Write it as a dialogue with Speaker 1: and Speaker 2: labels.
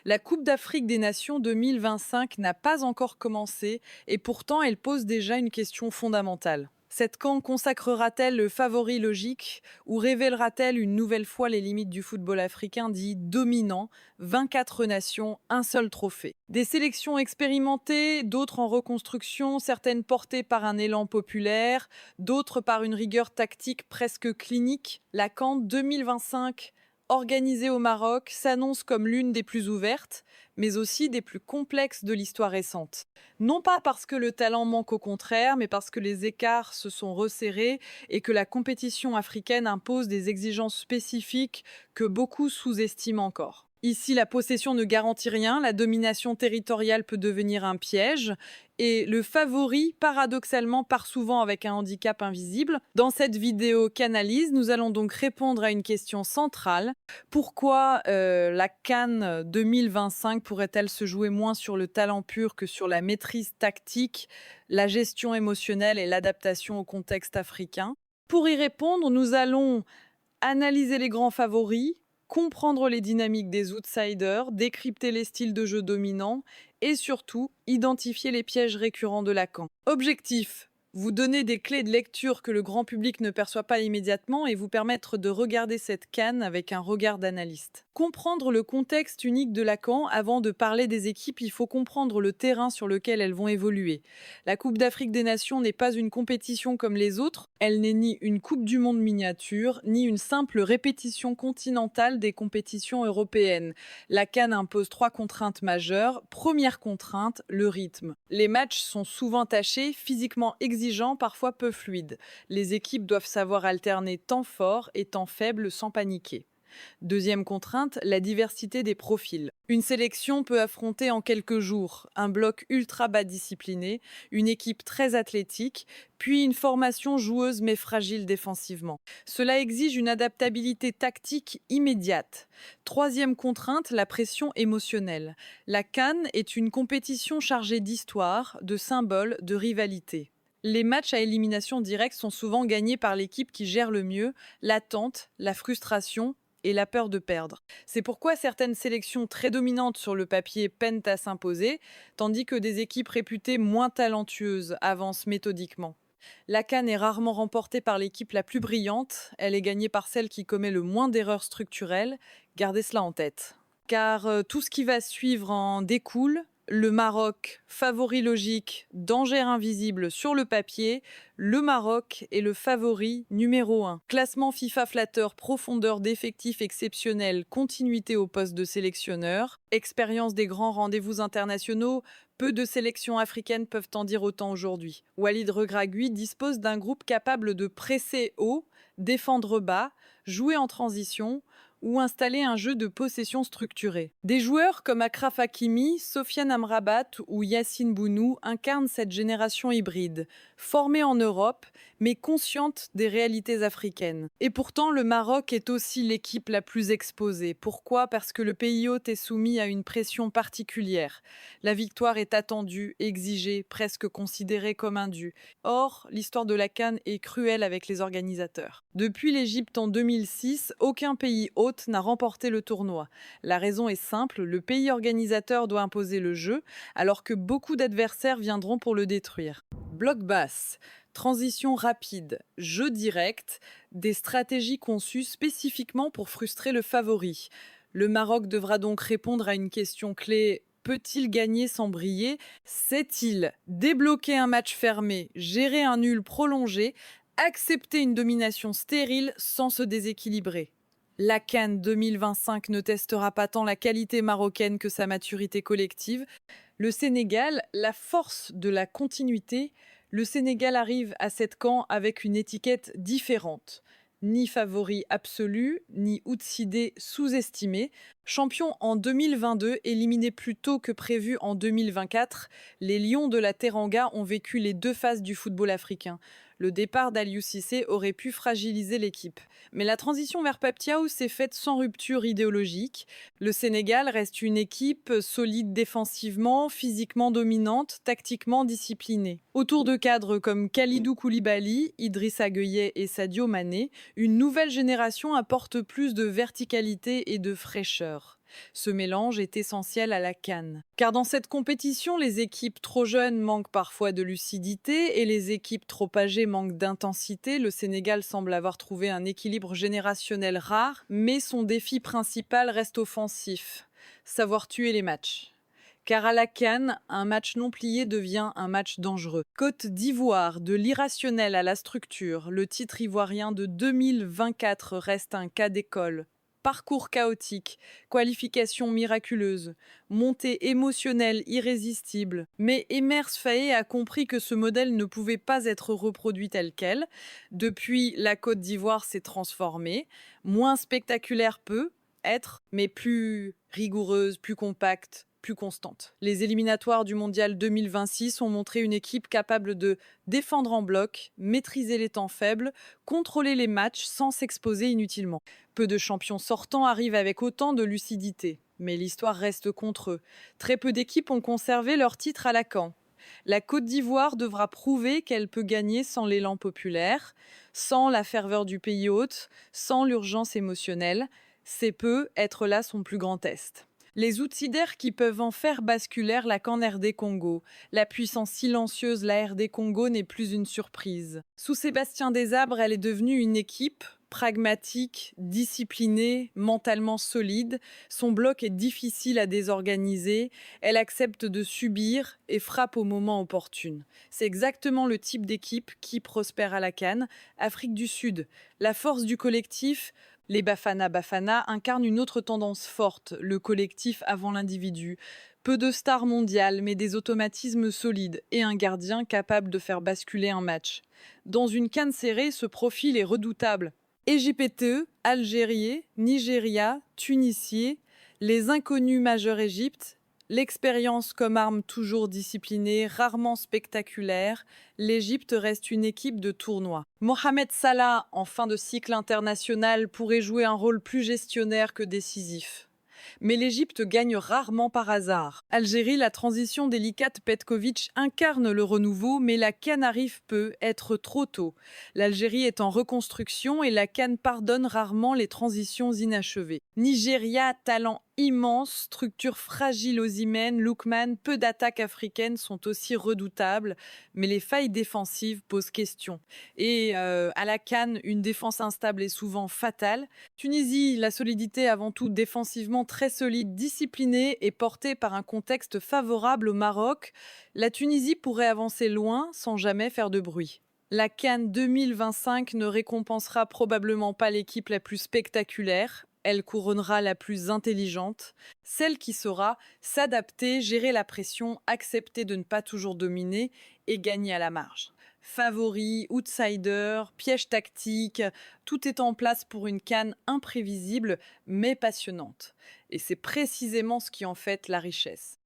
Speaker 1: La Coupe d'Afrique des Nations 2025 n'a pas encore commencé et pourtant elle pose déjà une question fondamentale. Cette CAN consacrera-t-elle le favori logique ou révélera-t-elle une nouvelle fois les limites du football africain dit dominant, 24 nations, un seul trophée? Des sélections expérimentées, d'autres en reconstruction, certaines portées par un élan populaire, d'autres par une rigueur tactique presque clinique. La CAN 2025 organisée au Maroc s'annonce comme l'une des plus ouvertes, mais aussi des plus complexes de l'histoire récente. Non pas parce que le talent manque au contraire, mais parce que les écarts se sont resserrés et que la compétition africaine impose des exigences spécifiques que beaucoup sous-estiment encore. Ici, la possession ne garantit rien, la domination territoriale peut devenir un piège, et le favori, paradoxalement, part souvent avec un handicap invisible. Dans cette vidéo qu'analyse, nous allons donc répondre à une question centrale. Pourquoi la CAN 2025 pourrait-elle se jouer moins sur le talent pur que sur la maîtrise tactique, la gestion émotionnelle et l'adaptation au contexte africain? Pour y répondre, nous allons analyser les grands favoris, comprendre les dynamiques des outsiders, décrypter les styles de jeu dominants et surtout identifier les pièges récurrents de Lacan. Objectif: vous donner des clés de lecture que le grand public ne perçoit pas immédiatement et vous permettre de regarder cette canne avec un regard d'analyste. Comprendre le contexte unique de Lacan avant de parler des équipes, il faut comprendre le terrain sur lequel elles vont évoluer. La Coupe d'Afrique des Nations n'est pas une compétition comme les autres, elle n'est ni une Coupe du Monde miniature, ni une simple répétition continentale des compétitions européennes. La CAN impose 3 contraintes majeures. Première contrainte, le rythme. Les matchs sont souvent tachés, physiquement exigeants, parfois peu fluides. Les équipes doivent savoir alterner temps fort et temps faible sans paniquer. Deuxième contrainte, la diversité des profils. Une sélection peut affronter en quelques jours un bloc ultra bas discipliné, une équipe très athlétique, puis une formation joueuse mais fragile défensivement. Cela exige une adaptabilité tactique immédiate. Troisième contrainte, la pression émotionnelle. La CAN est une compétition chargée d'histoire, de symboles, de rivalité. Les matchs à élimination directe sont souvent gagnés par l'équipe qui gère le mieux l'attente, la frustration et la peur de perdre. C'est pourquoi certaines sélections très dominantes sur le papier peinent à s'imposer, tandis que des équipes réputées moins talentueuses avancent méthodiquement. La CAN est rarement remportée par l'équipe la plus brillante, elle est gagnée par celle qui commet le moins d'erreurs structurelles. Gardez cela en tête. Car tout ce qui va suivre en découle. Le Maroc, favori logique, danger invisible sur le papier. Le Maroc est le favori numéro 1. Classement FIFA flatteur, profondeur d'effectifs exceptionnelle, continuité au poste de sélectionneur, expérience des grands rendez-vous internationaux. Peu de sélections africaines peuvent en dire autant aujourd'hui. Walid Regragui dispose d'un groupe capable de presser haut, défendre bas, jouer en transition ou installer un jeu de possession structuré. Des joueurs comme Achraf Hakimi, Sofiane Amrabat ou Yassine Bounou incarnent cette génération hybride, formée en Europe, mais consciente des réalités africaines. Et pourtant, le Maroc est aussi l'équipe la plus exposée. Pourquoi? Parce que le pays hôte est soumis à une pression particulière. La victoire est attendue, exigée, presque considérée comme un dû. Or, l'histoire de la CAN est cruelle avec les organisateurs. Depuis l'Égypte en 2006, aucun pays hôte n'a remporté le tournoi. La raison est simple, le pays organisateur doit imposer le jeu, alors que beaucoup d'adversaires viendront pour le détruire. Bloc basse, transition rapide, jeu direct, des stratégies conçues spécifiquement pour frustrer le favori. Le Maroc devra donc répondre à une question clé. Peut-il gagner sans briller? Sait-il débloquer un match fermé, gérer un nul prolongé, accepter une domination stérile sans se déséquilibrer? La CAN 2025 ne testera pas tant la qualité marocaine que sa maturité collective. Le Sénégal, la force de la continuité, le Sénégal arrive à cette CAN avec une étiquette différente. Ni favori absolu, ni outsidé sous-estimé. Champion en 2022, éliminé plus tôt que prévu en 2024, les Lions de la Teranga ont vécu les deux phases du football africain. Le départ d'Aliou Cissé aurait pu fragiliser l'équipe. Mais la transition vers Pape Thiaw s'est faite sans rupture idéologique. Le Sénégal reste une équipe solide défensivement, physiquement dominante, tactiquement disciplinée. Autour de cadres comme Kalidou Koulibaly, Idrissa Gueye et Sadio Mané, une nouvelle génération apporte plus de verticalité et de fraîcheur. Ce mélange est essentiel à la CAN. Car dans cette compétition, les équipes trop jeunes manquent parfois de lucidité et les équipes trop âgées manquent d'intensité. Le Sénégal semble avoir trouvé un équilibre générationnel rare, mais son défi principal reste offensif, savoir tuer les matchs. Car à la CAN, un match non plié devient un match dangereux. Côte d'Ivoire, de l'irrationnel à la structure, le titre ivoirien de 2024 reste un cas d'école. Parcours chaotique, qualification miraculeuse, montée émotionnelle irrésistible. Mais Emers Faé a compris que ce modèle ne pouvait pas être reproduit tel quel. Depuis, la Côte d'Ivoire s'est transformée. Moins spectaculaire peut être, mais plus rigoureuse, plus compacte, plus constante. Les éliminatoires du Mondial 2026 ont montré une équipe capable de défendre en bloc, maîtriser les temps faibles, contrôler les matchs sans s'exposer inutilement. Peu de champions sortants arrivent avec autant de lucidité, mais l'histoire reste contre eux. Très peu d'équipes ont conservé leur titre à la CAN. La Côte d'Ivoire devra prouver qu'elle peut gagner sans l'élan populaire, sans la ferveur du pays hôte, sans l'urgence émotionnelle. C'est peu être là son plus grand test. Les outils d'air qui peuvent en faire basculer la CAN RD Congo. La puissance silencieuse, la RD Congo n'est plus une surprise. Sous Sébastien Desabre, elle est devenue une équipe pragmatique, disciplinée, mentalement solide. Son bloc est difficile à désorganiser. Elle accepte de subir et frappe au moment opportun. C'est exactement le type d'équipe qui prospère à la CAN. Afrique du Sud, la force du collectif. Les Bafana Bafana incarnent une autre tendance forte, le collectif avant l'individu. Peu de stars mondiales, mais des automatismes solides et un gardien capable de faire basculer un match. Dans une CAN serrée, ce profil est redoutable. Égypte, Algérie, Nigeria, Tunisie, les inconnus majeurs Égypte, l'expérience comme arme toujours disciplinée, rarement spectaculaire, l'Égypte reste une équipe de tournoi. Mohamed Salah, en fin de cycle international, pourrait jouer un rôle plus gestionnaire que décisif. Mais l'Égypte gagne rarement par hasard. Algérie, la transition délicate Petkovic incarne le renouveau, mais la CAN arrive peut être trop tôt. L'Algérie est en reconstruction et la CAN pardonne rarement les transitions inachevées. Nigeria, talent immense, structure fragile aux Osimhen, Lookman, peu d'attaques africaines sont aussi redoutables, mais les failles défensives posent question. Et à la CAN, une défense instable est souvent fatale. Tunisie, la solidité avant tout défensivement très solide, disciplinée et portée par un contexte favorable au Maroc. La Tunisie pourrait avancer loin sans jamais faire de bruit. La CAN 2025 ne récompensera probablement pas l'équipe la plus spectaculaire. Elle couronnera la plus intelligente, celle qui saura s'adapter, gérer la pression, accepter de ne pas toujours dominer et gagner à la marge. Favoris, outsiders, pièges tactiques, tout est en place pour une CAN imprévisible mais passionnante. Et c'est précisément ce qui en fait la richesse.